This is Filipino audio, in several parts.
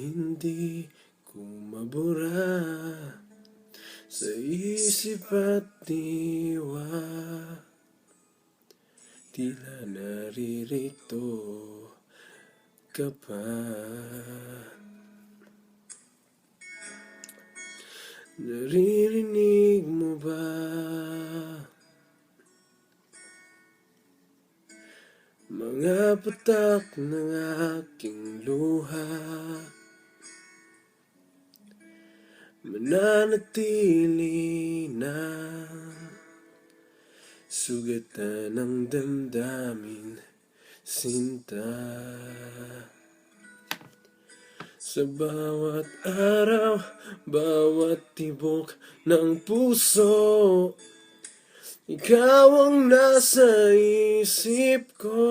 hindi ko mabura sa isip at diwa. Tila naririto ka pa. Naririnig mo ba mga patak ng aking luha? Mananatili na sugatan ng damdamin, sinta. Sa bawat araw, bawat tibok ng puso, ikaw ang nasa isip ko.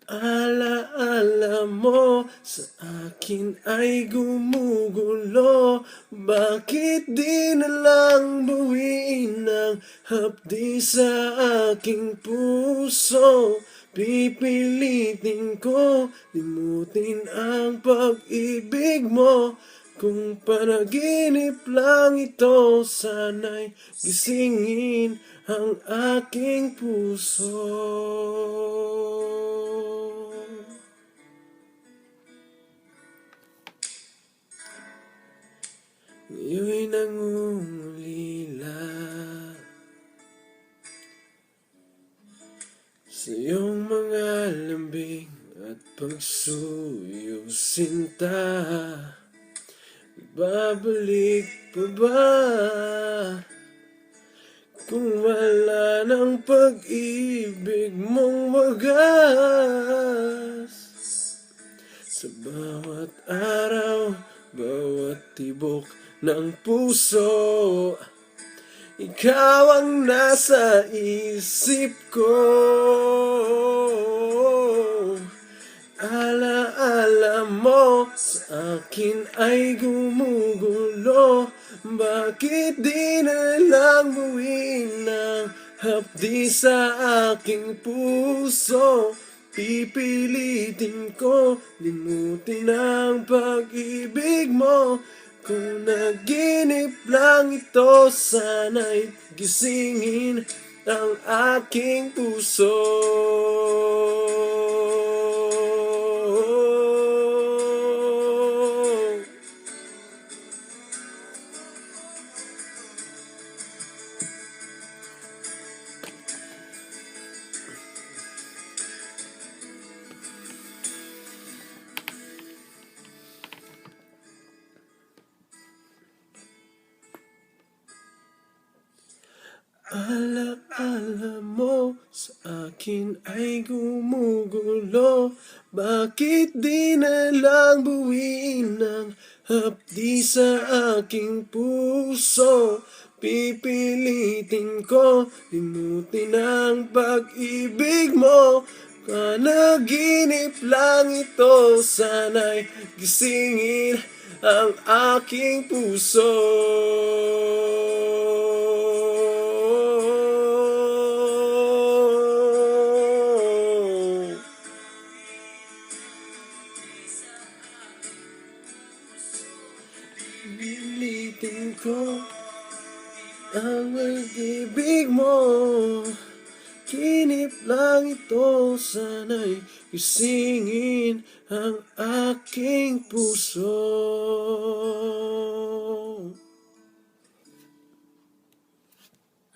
Alaala mo sa akin ay gumugulo. Bakit di na lang buwiin ang hapdi sa aking puso? Pipilitin ko limutin ang pag-ibig mo. Kung panaginip lang ito, sana'y gisingin ang aking puso. Ngayon'y nangungulila sa iyong mga lambing at pagsuyo, sinta. Babalik pa ba kung wala ng pag-ibig mong wagas? Sa bawat araw, bawat tibok ng puso, ikaw ang nasa isip ko. Alaala mo sa akin ay gumugulo. Bakit di na lang buwiin ang hapdi sa aking puso? Pipilitin ko limutin ang pag-ibig mo. Kung naginip lang ito, sana'y gisingin ang aking puso. Alaala mo sa akin ay gumugulo. Bakit di na lang buwiin ang hapdi sa aking puso? Pipilitin ko limutin ang pag-ibig mo. Panaginip lang ito, sana'y gisingin ang aking puso. Pipilitin ko ang pag-ibig mo. Kinip lang ito, sana'y gisingin ang aking puso.